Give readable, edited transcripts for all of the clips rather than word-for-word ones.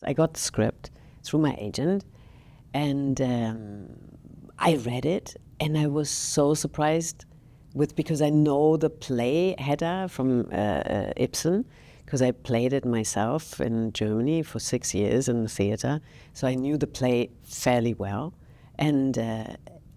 I got the script through my agent, and I read it, and I was so surprised because I know the play Hedda from Ibsen, because I played it myself in Germany for 6 years in the theater, so I knew the play fairly well. And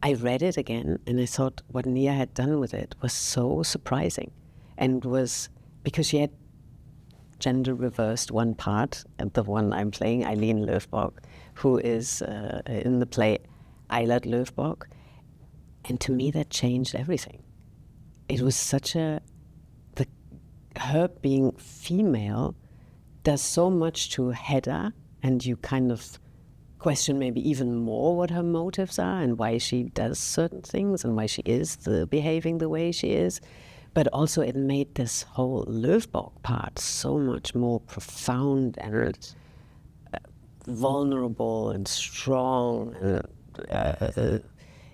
I read it again, and I thought what Nia had done with it was so surprising, and was because she had gender reversed one part, and the one I'm playing, Eileen Løvborg, who is in the play Eilert Løvborg, and to me that changed everything. It was such her being female does so much to Hedda, and you kind of question maybe even more what her motives are and why she does certain things and why she is behaving the way she is. But also it made this whole Løvborg part so much more profound and vulnerable and strong.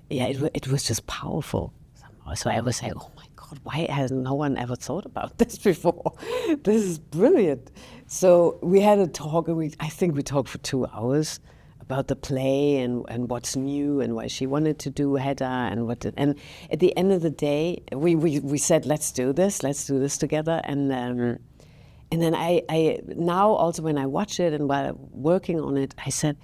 It was just powerful somehow. So I was like, oh my God, why has no one ever thought about this before? This is brilliant. So we had a talk, and I think we talked for 2 hours about the play and what's new and why she wanted to do Hedda and and at the end of the day, we said, let's do this together. And then I now also when I watch it and while working on it, I said,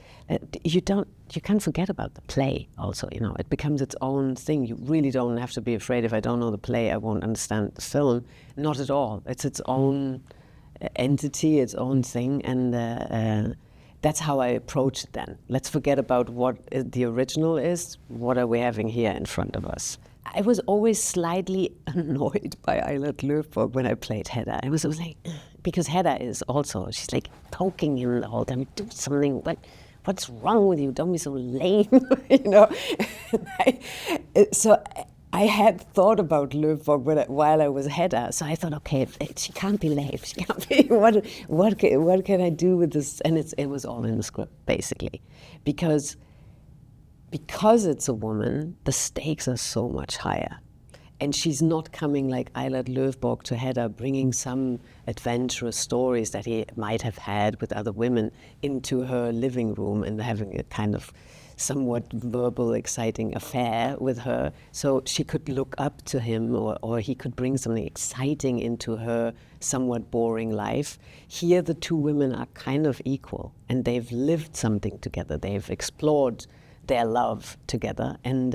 you can't forget about the play also, it becomes its own thing. You really don't have to be afraid if I don't know the play, I won't understand the film. Not at all. It's its own entity, its own thing. And that's how I approach it then. Let's forget about what the original is. What are we having here in front of us? I was always slightly annoyed by Eilert Løvborg when I played Hedda. I was like, because Hedda is also, she's like poking him the whole time. Do something, what's wrong with you? Don't be so lame, So I had thought about Løvborg while I was Hedda. So I thought, okay, she can't be lame. She can't be. What can I do with this? And it was all in the script basically, because it's a woman, the stakes are so much higher. And she's not coming like Eilert Løvborg to Hedda, bringing some adventurous stories that he might have had with other women into her living room and having a kind of somewhat verbal, exciting affair with her. So she could look up to him, or he could bring something exciting into her somewhat boring life. Here, the two women are kind of equal, and they've lived something together. They've explored their love together, and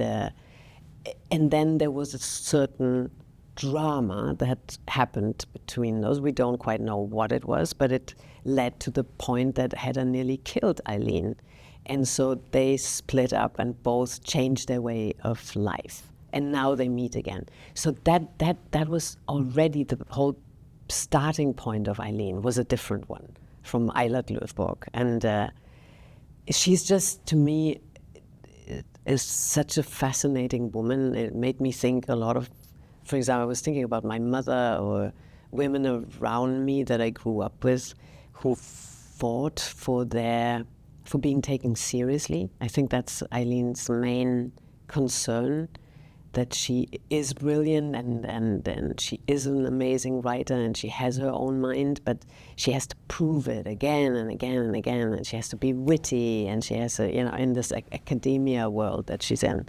then there was a certain drama that happened between those. We don't quite know what it was, but it led to the point that Hedda nearly killed Eileen. And so they split up and both changed their way of life. And now they meet again. So that was already the whole starting point of Eileen was a different one from Eilert Løvborg. And she's just, to me, is such a fascinating woman. It made me think a lot of, for example, I was thinking about my mother or women around me that I grew up with who fought for being taken seriously. I think that's Eileen's main concern, that she is brilliant and she is an amazing writer and she has her own mind, but she has to prove it again and again and again, and she has to be witty, and she has to, in this academia world that she's in,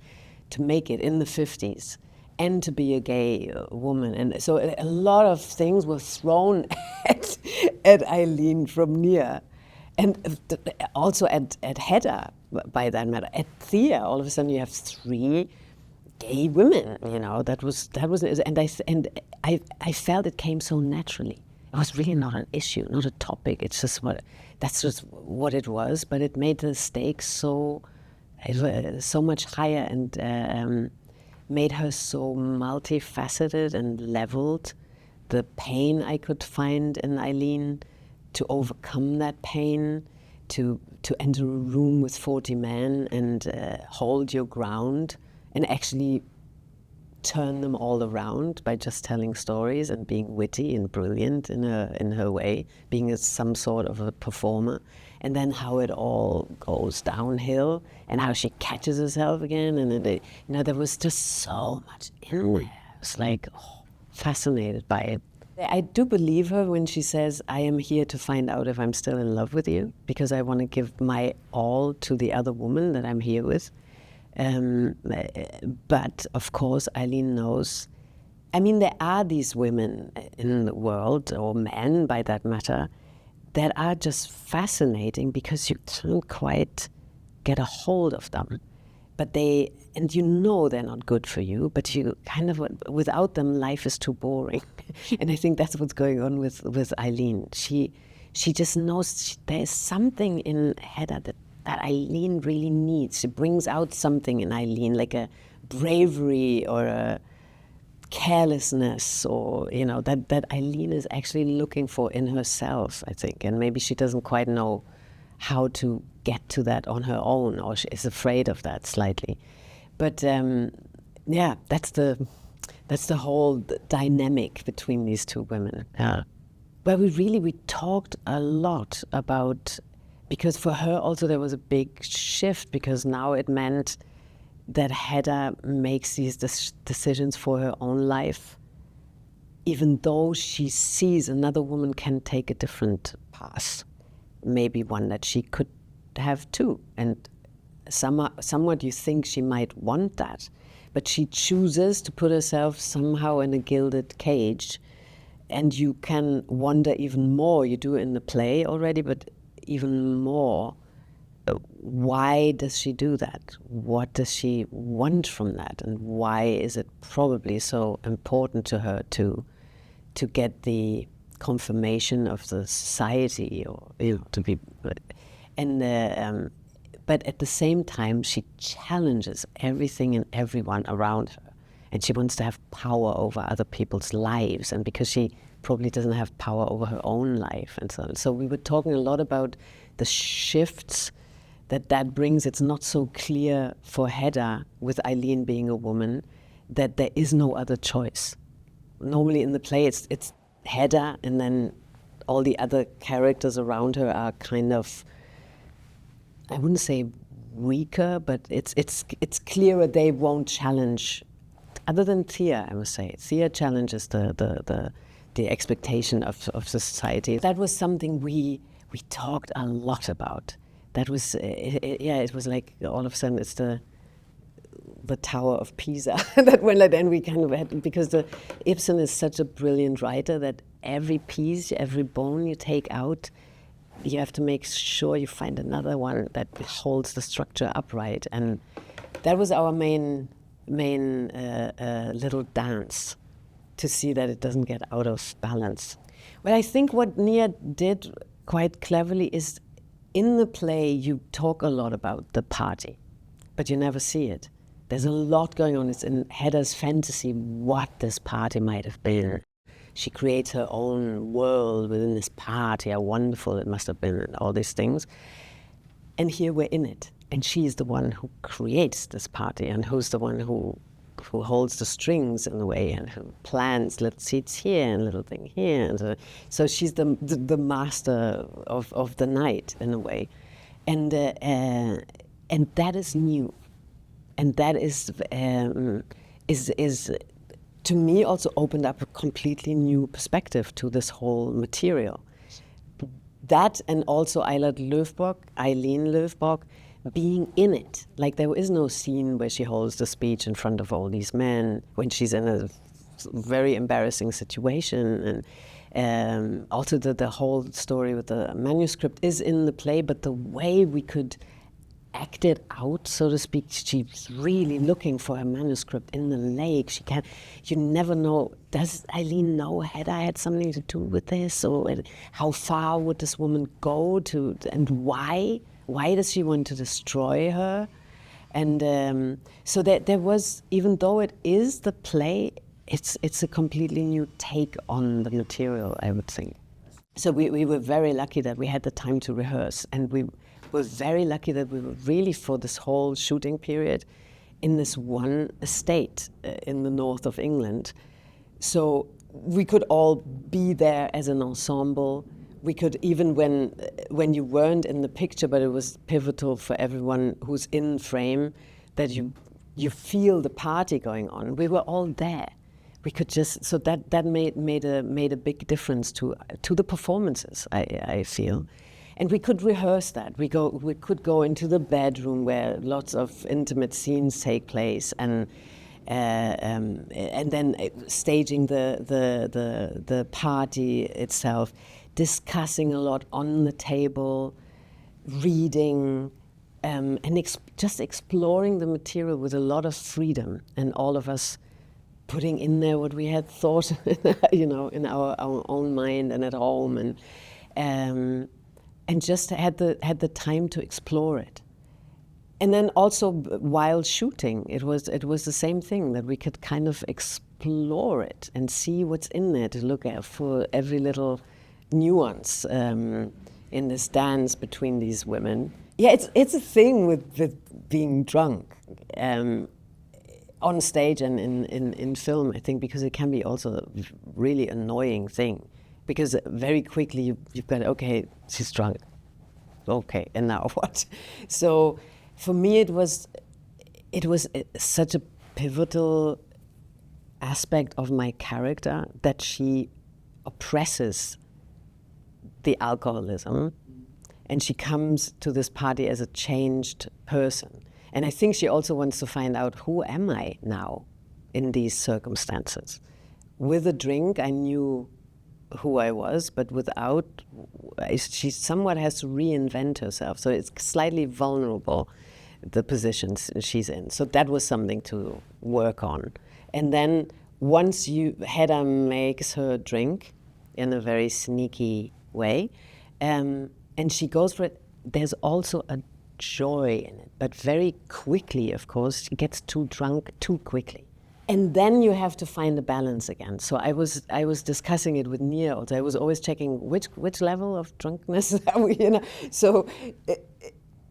to make it in the 50s and to be a gay woman. And so a lot of things were thrown at Eileen from Nia. And also at Hedda, by that matter, at Thea, all of a sudden you have 3 gay women. That was, and I felt it came so naturally. It was really not an issue, not a topic. It's just that's just what it was. But it made the stakes so much higher, and made her so multifaceted and leveled. The pain I could find in Eileen, to overcome that pain, to enter a room with 40 men and hold your ground and actually turn them all around by just telling stories and being witty and brilliant in her way, being some sort of a performer. And then how it all goes downhill and how she catches herself again. And there was just so much in there. I was like, fascinated by it. I do believe her when she says, I am here to find out if I'm still in love with you, because I want to give my all to the other woman that I'm here with. But of course, Eileen knows. I mean, there are these women in the world, or men by that matter, that are just fascinating because you can't quite get a hold of them. But and you know they're not good for you, but you kind of, without them, life is too boring. And I think that's what's going on with Eileen. She just knows there's something in Hedda that Eileen really needs. She brings out something in Eileen, like a bravery or a carelessness, or, you know, that Eileen is actually looking for in herself, I think. And maybe she doesn't quite know how to get to that on her own, or she is afraid of that slightly. But yeah, that's the whole dynamic between these two women. But we talked a lot about, because for her also there was a big shift, because now it meant that Hedda makes these decisions for her own life, even though she sees another woman can take a different path, maybe one that she could have too. And somewhat you think she might want that, but she chooses to put herself somehow in a gilded cage, and you can wonder even more. You do it in the play already, but even more, why does she do that? What does she want from that? And why is it probably so important to her to get the confirmation of the society, or, you know, to be, and but at the same time she challenges everything and everyone around her, and she wants to have power over other people's lives, and because she probably doesn't have power over her own life, and so on. So we were talking a lot about the shifts that brings. It's not so clear for Hedda, with Eileen being a woman, that there is no other choice. Normally in the play it's Hedda, and then all the other characters around her are kind of, I wouldn't say weaker, but it's clearer they won't challenge, other than Thea, I must say. Thea challenges the expectation of society. That was something we talked a lot about. That was, it was like all of a sudden it's the Tower of Pisa that when then we kind of had, because Ibsen is such a brilliant writer that every piece, every bone you take out, you have to make sure you find another one that holds the structure upright. And that was our main little dance, to see that it doesn't get out of balance. But I think what Nia did quite cleverly is, in the play you talk a lot about the party, but you never see it. There's a lot going on. It's in Hedda's fantasy what this party might have been. She creates her own world within this party, how wonderful it must have been, and all these things. And here we're in it. And she's the one who creates this party, and who's the one who holds the strings in a way, and who plans little seats here and little thing here. And so she's the master of the night in a way. And that is new. And that is to me also opened up a completely new perspective to this whole material. That, and also Eileen Løvborg, being in it. Like, there is no scene where she holds the speech in front of all these men when she's in a very embarrassing situation. And also the whole story with the manuscript is in the play, but the way we could act it out, so to speak, she's really looking for her manuscript in the lake. You never know, does Eileen know Hedda had something to do with this? Or how far would this woman go to, and why? Why does she want to destroy her? And so there was, even though it is the play, it's a completely new take on the material, I would think. So we were very lucky that we had the time to rehearse, and we were very lucky that we were really, for this whole shooting period, in this one estate in the north of England. So we could all be there as an ensemble. We could, even when you weren't in the picture, but it was pivotal for everyone who's in frame, that you feel the party going on. We were all there. we could just, so that made a big difference to the performances, I feel. And we could rehearse that. We could go into the bedroom where lots of intimate scenes take place, and then staging the party itself, discussing a lot on the table, reading, and just exploring the material with a lot of freedom, and all of us putting in there what we had thought, in our own mind and at home, and just had the time to explore it. And then also while shooting, it was the same thing, that we could kind of explore it and see what's in there, to look at for every little nuance in this dance between these women. Yeah, it's a thing with being drunk on stage and in film, I think, because it can be also a really annoying thing. Because very quickly you've got, okay, she's drunk. Okay, and now what? So for me it was such a pivotal aspect of my character, that she oppresses the alcoholism, and she comes to this party as a changed person. And I think she also wants to find out, who am I now in these circumstances? With a drink, I knew who I was, but without, she somewhat has to reinvent herself. So it's slightly vulnerable, the positions she's in. So that was something to work on. And then once Hedda makes her drink in a very sneaky way, and she goes for it, there's also a joy in it. But very quickly, of course, she gets too drunk too quickly. And then you have to find the balance again. So I was discussing it with Nia also. I was always checking which level of drunkenness are we, So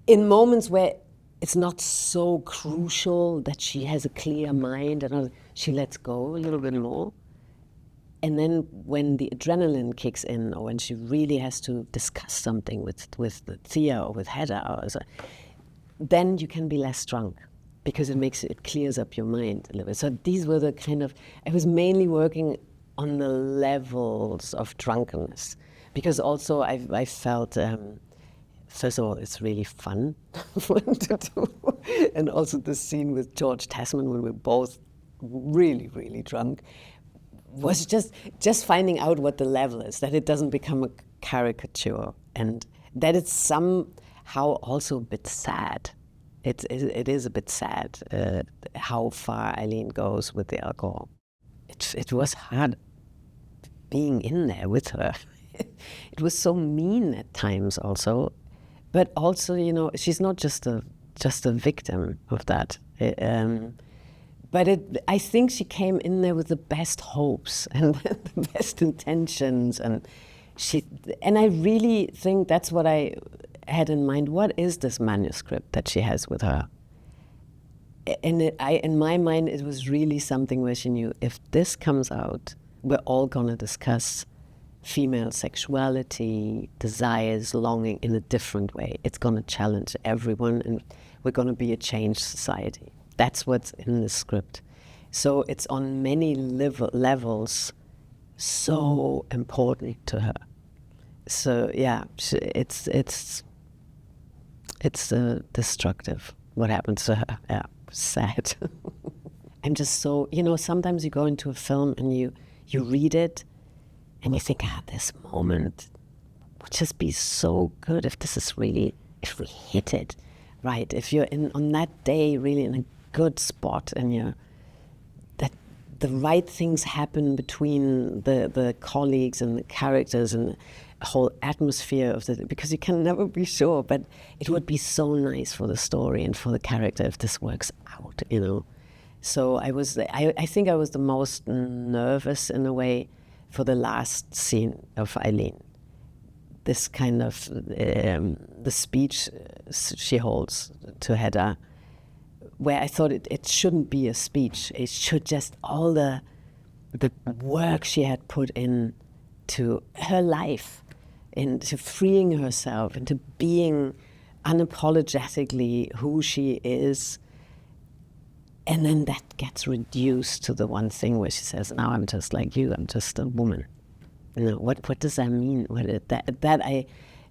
in moments where it's not so crucial that she has a clear mind, and she lets go a little bit more. And then when the adrenaline kicks in, or when she really has to discuss something with Thea or with Hedda, then you can be less drunk, because it clears up your mind a little bit. So these were the kind of, I was mainly working on the levels of drunkenness, because also I felt, first of all, it's really fun to do. And also the scene with George Tasman, when we're both really, really drunk, was just finding out what the level is, that it doesn't become a caricature, and that it's somehow also a bit sad. It is a bit sad how far Eileen goes with the alcohol. It was hard being in there with her. It was so mean at times also, but also, she's not just a victim of that. But I think she came in there with the best hopes and the best intentions, and I really think that's what I had in mind. What is this manuscript that she has with her? And in my mind, it was really something where she knew, if this comes out, we're all going to discuss female sexuality, desires, longing in a different way. It's going to challenge everyone, and we're going to be a changed society. That's what's in the script. So it's on many levels so important to her. So yeah, it's destructive what happens to her. Yeah, sad. I'm just so, sometimes you go into a film and you read it and you think, this moment would just be so good if we hit it right. If you're on that day really in a good spot, and that the right things happen between the colleagues and the characters and the whole atmosphere of because you can never be sure, but it would be so nice for the story and for the character if this works out, So I think I was the most nervous in a way for the last scene of Eileen. This kind of the speech she holds to Hedda, where I thought it shouldn't be a speech. It should just, all the work she had put in to her life, into freeing herself, into being unapologetically who she is, And then that gets reduced to the one thing where she says, now I'm just like you, I'm just a woman. What does that mean?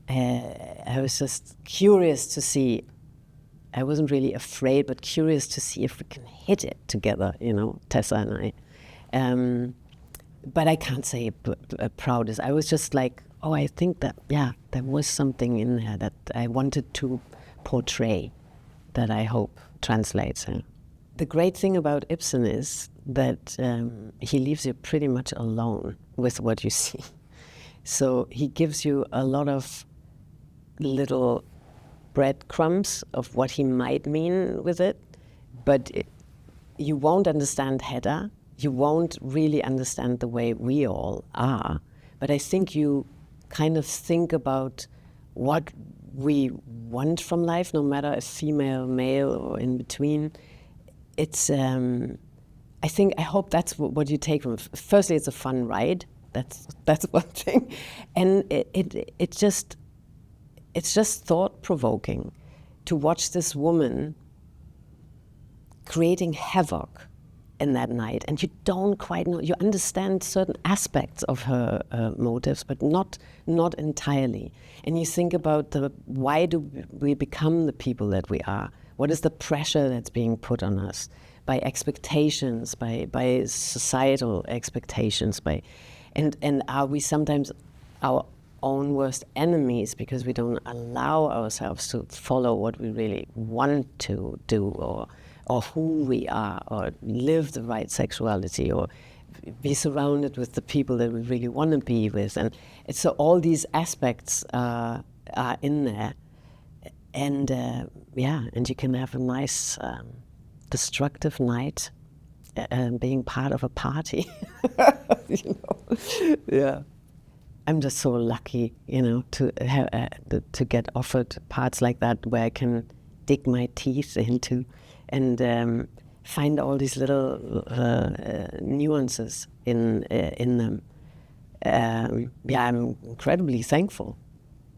I was just curious to see. I wasn't really afraid, but curious to see if we can hit it together, Tessa and I. But I can't say proudest. I was just like, I think that, there was something in there that I wanted to portray that I hope translates. The great thing about Ibsen is that he leaves you pretty much alone with what you see. So he gives you a lot of little breadcrumbs of what he might mean with it, but you won't understand Hedda. You won't really understand the way we all are. But I think you kind of think about what we want from life, no matter if female, male, or in between. It's, I hope that's what you take from it. Firstly, it's a fun ride. That's one thing. And it's just thought-provoking to watch this woman creating havoc in that night. And you don't quite know, you understand certain aspects of her motives, but not entirely. And you think about why do we become the people that we are? What is the pressure that's being put on us by expectations, by societal expectations, and are we sometimes our own worst enemies because we don't allow ourselves to follow what we really want to do, or who we are, or live the right sexuality, or be surrounded with the people that we really want to be with. And so all these aspects are in there. And and you can have a nice destructive night being part of a party. Yeah. I'm just so lucky, to get offered parts like that where I can dig my teeth into and find all these little nuances in them. I'm incredibly thankful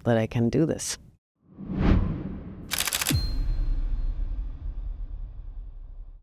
that I can do this.